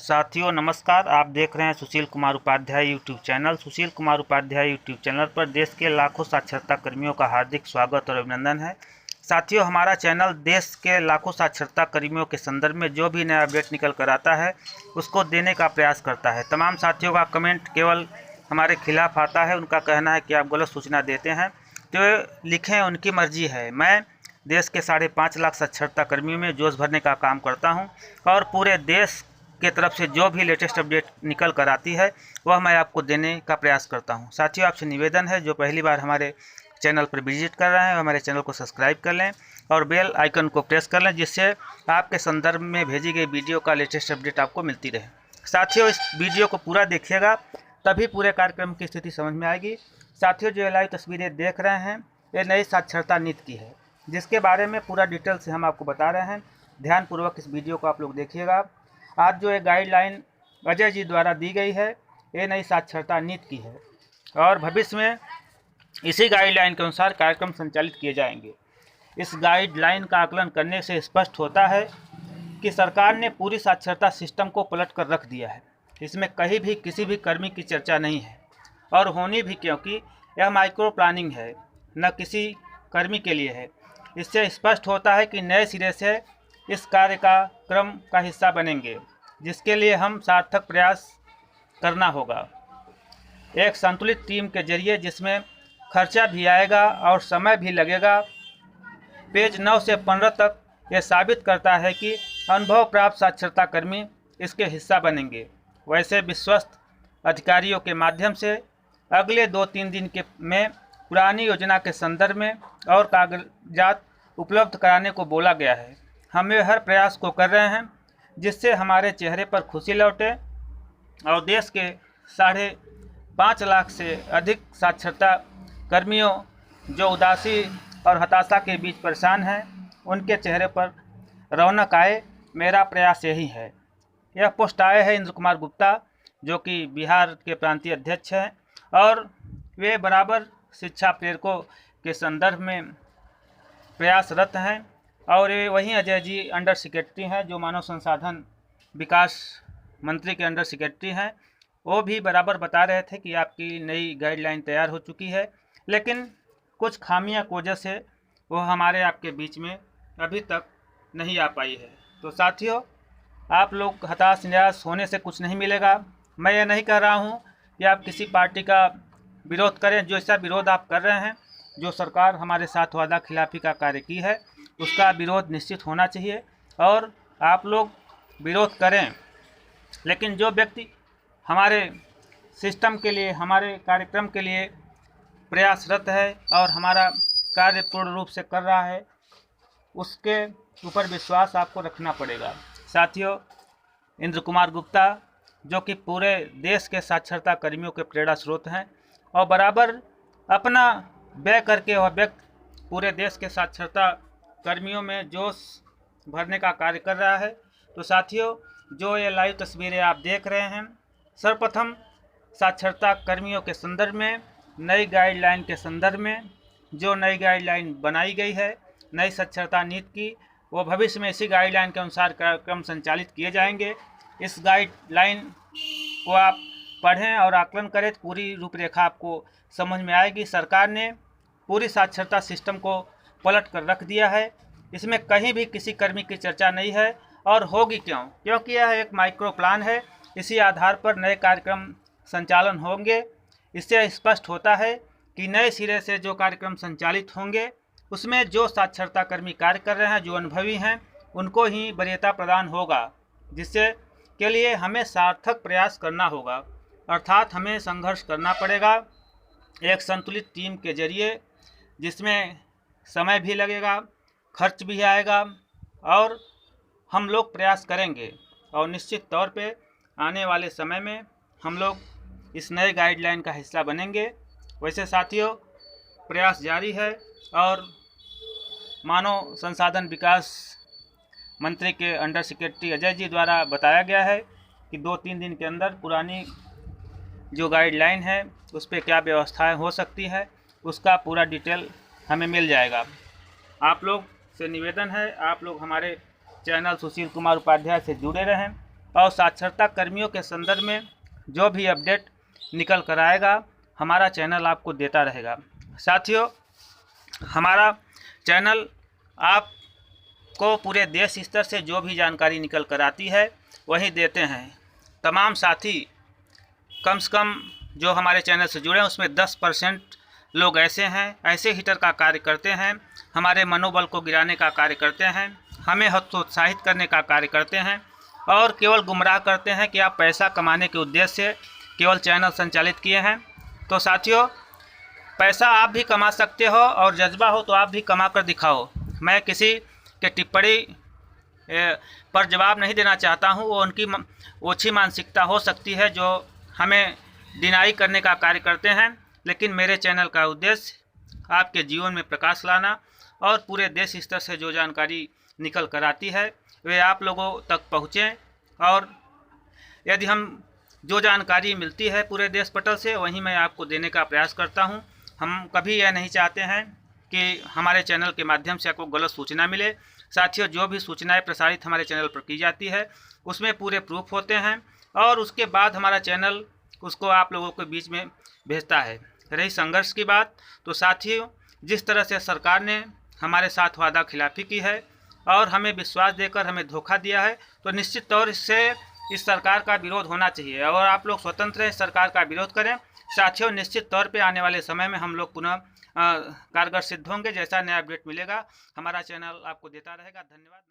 साथियों नमस्कार। आप देख रहे हैं Sushil Kumar Upadhyay YouTube channel. Sushil Kumar Upadhyay YouTube channel पर देश के लाखों साक्षरता कर्मियों का हार्दिक स्वागत और अभिनंदन है। साथियों, हमारा चैनल देश के लाखों साक्षरता कर्मियों के संदर्भ में जो भी नया अपडेट निकल कर आता है उसको देने का प्रयास करता है। तमाम साथियों का कमेंट केवल हमारे खिलाफ आता है। उनका कहना है कि आप गलत सूचना देते हैं, तो लिखें, उनकी मर्जी है। मैं देश के 5.5 लाख साक्षरता कर्मियों में जोश भरने का काम करता हूं और पूरे देश के तरफ से जो भी लेटेस्ट अपडेट निकल कर आती है वह मैं आपको देने का प्रयास करता हूं। साथियों, आपसे निवेदन है, जो पहली बार हमारे चैनल पर विजिट कर रहे हैं हमारे चैनल को सब्सक्राइब कर लें और बेल आइकन को प्रेस कर लें, जिससे आपके संदर्भ में भेजी गई वीडियो का लेटेस्ट अपडेट आपको मिलती रहे। साथियों, इस वीडियो को पूरा देखिएगा, तभी पूरे कार्यक्रम की स्थिति समझ में आएगी। साथियों, जो लाइव तस्वीरें देख रहे हैं ये नई साक्षरता नीति की है, जिसके बारे में पूरा डिटेल से हम आपको बता रहे हैं। ध्यानपूर्वक इस वीडियो को आप लोग देखिएगा। आज जो एक गाइडलाइन अजय जी द्वारा दी गई है ये नई साक्षरता नीति की है और भविष्य में इसी गाइडलाइन के अनुसार कार्यक्रम संचालित किए जाएंगे। इस गाइडलाइन का आकलन करने से स्पष्ट होता है कि सरकार ने पूरी साक्षरता सिस्टम को पलट कर रख दिया है। इसमें कहीं भी किसी भी कर्मी की चर्चा नहीं है और होनी भी, क्योंकि यह माइक्रो प्लानिंग है, न किसी कर्मी के लिए है। इससे स्पष्ट होता है कि नए सिरे से इस कार्य का क्रम का हिस्सा बनेंगे, जिसके लिए हम सार्थक प्रयास करना होगा। एक संतुलित टीम के जरिए, जिसमें खर्चा भी आएगा और समय भी लगेगा। पेज 9 से 15 तक यह साबित करता है कि अनुभव प्राप्त साक्षरता कर्मी इसके हिस्सा बनेंगे। वैसे विश्वस्त अधिकारियों के माध्यम से अगले 2-3 दिन में पुरानी योजना के संदर्भ में और कागजात उपलब्ध कराने को बोला गया है। हम हर प्रयास को कर रहे हैं जिससे हमारे चेहरे पर खुशी लौटे और देश के 5.5 लाख से अधिक साक्षरता कर्मियों जो उदासी और हताशा के बीच परेशान हैं, उनके चेहरे पर रौनक आए। मेरा प्रयास यही है। यह पोस्ट आए हैं इंद्र कुमार गुप्ता, जो कि बिहार के प्रांतीय अध्यक्ष हैं और वे बराबर शिक्षा प्रेरकों के संदर्भ में प्रयासरत हैं। और ये वहीं अजय जी अंडर सेक्रेटरी हैं, जो मानव संसाधन विकास मंत्री के अंडर सेक्रेटरी हैं। वो भी बराबर बता रहे थे कि आपकी नई गाइडलाइन तैयार हो चुकी है, लेकिन कुछ खामियां की वजह से वो हमारे आपके बीच में अभी तक नहीं आ पाई है। तो साथियों, आप लोग हताश निराश होने से कुछ नहीं मिलेगा। मैं ये नहीं कह रहा हूँ कि आप किसी पार्टी का विरोध करें। जो ऐसा विरोध आप कर रहे हैं, जो सरकार हमारे साथ वादा खिलाफी का कार्य की है, उसका विरोध निश्चित होना चाहिए और आप लोग विरोध करें। लेकिन जो व्यक्ति हमारे सिस्टम के लिए, हमारे कार्यक्रम के लिए प्रयासरत है और हमारा कार्य पूर्ण रूप से कर रहा है, उसके ऊपर विश्वास आपको रखना पड़ेगा। साथियों, इंद्र कुमार गुप्ता, जो कि पूरे देश के साक्षरता कर्मियों के प्रेरणा स्रोत हैं और बराबर अपना व्यय करके वह व्यक्ति पूरे देश के साक्षरता कर्मियों में जोश भरने का कार्य कर रहा है। तो साथियों, जो ये लाइव तस्वीरें आप देख रहे हैं, सर्वप्रथम साक्षरता कर्मियों के संदर्भ में, नई गाइडलाइन के संदर्भ में जो नई गाइडलाइन बनाई गई है नई साक्षरता नीति की, वो भविष्य में इसी गाइडलाइन के अनुसार कार्यक्रम संचालित किए जाएंगे। इस गाइडलाइन को आप पढ़ें और आकलन करें तो पूरी रूपरेखा आपको समझ में आएगी। सरकार ने पूरी साक्षरता सिस्टम को पलट कर रख दिया है। इसमें कहीं भी किसी कर्मी की चर्चा नहीं है और होगी क्यों, क्योंकि यह एक माइक्रो प्लान है। इसी आधार पर नए कार्यक्रम संचालन होंगे। इससे स्पष्ट होता है कि नए सिरे से जो कार्यक्रम संचालित होंगे उसमें जो साक्षरता कर्मी कार्य कर रहे हैं, जो अनुभवी हैं, उनको ही वरीयता प्रदान होगा, जिससे के लिए हमें सार्थक प्रयास करना होगा, अर्थात हमें संघर्ष करना पड़ेगा एक संतुलित टीम के जरिए, जिसमें समय भी लगेगा, खर्च भी आएगा और हम लोग प्रयास करेंगे और निश्चित तौर पे आने वाले समय में हम लोग इस नए गाइडलाइन का हिस्सा बनेंगे। वैसे साथियों, प्रयास जारी है और मानव संसाधन विकास मंत्री के अंडर सेक्रेटरी अजय जी द्वारा बताया गया है कि 2-3 दिन के अंदर पुरानी जो गाइडलाइन है उस पर क्या व्यवस्थाएं हो सकती है, उसका पूरा डिटेल हमें मिल जाएगा। आप लोग से निवेदन है, आप लोग हमारे चैनल सुशील कुमार उपाध्याय से जुड़े रहें और साक्षरता कर्मियों के संदर्भ में जो भी अपडेट निकल कर आएगा हमारा चैनल आपको देता रहेगा। साथियों, हमारा चैनल आपको पूरे देश स्तर से जो भी जानकारी निकल कर आती है वही देते हैं। तमाम साथी कम से कम जो हमारे चैनल से जुड़े हैं उसमें 10% लोग ऐसे हैं, ऐसे हीटर का कार्य करते हैं, हमारे मनोबल को गिराने का कार्य करते हैं, हमें हतोत्साहित करने का कार्य करते हैं और केवल गुमराह करते हैं कि आप पैसा कमाने के उद्देश्य से केवल चैनल संचालित किए हैं। तो साथियों, पैसा आप भी कमा सकते हो और जज्बा हो तो आप भी कमा कर दिखाओ। मैं किसी के टिप्पणी पर जवाब नहीं देना चाहता हूं, वो उनकी ओछी मानसिकता हो सकती है जो हमें डिनाई करने का कार्य करते हैं, लेकिन मेरे चैनल का उद्देश्य आपके जीवन में प्रकाश लाना और पूरे देश स्तर से जो जानकारी निकल कर आती है वे आप लोगों तक पहुँचें। और यदि हम जो जानकारी मिलती है पूरे देश पटल से वहीं मैं आपको देने का प्रयास करता हूं। हम कभी यह नहीं चाहते हैं कि हमारे चैनल के माध्यम से आपको गलत सूचना मिले। साथियों, जो भी सूचनाएं प्रसारित हमारे चैनल पर की जाती है उसमें पूरे प्रूफ होते हैं और उसके बाद हमारा चैनल उसको आप लोगों के बीच में भेजता है। रही संघर्ष की बात, तो साथियों, जिस तरह से सरकार ने हमारे साथ वादा खिलाफी की है और हमें विश्वास देकर हमें धोखा दिया है, तो निश्चित तौर से इस सरकार का विरोध होना चाहिए और आप लोग स्वतंत्र हैं, सरकार का विरोध करें। साथियों, निश्चित तौर पे आने वाले समय में हम लोग पुनः कारगर सिद्ध होंगे। जैसा नया अपडेट मिलेगा हमारा चैनल आपको देता रहेगा। धन्यवाद।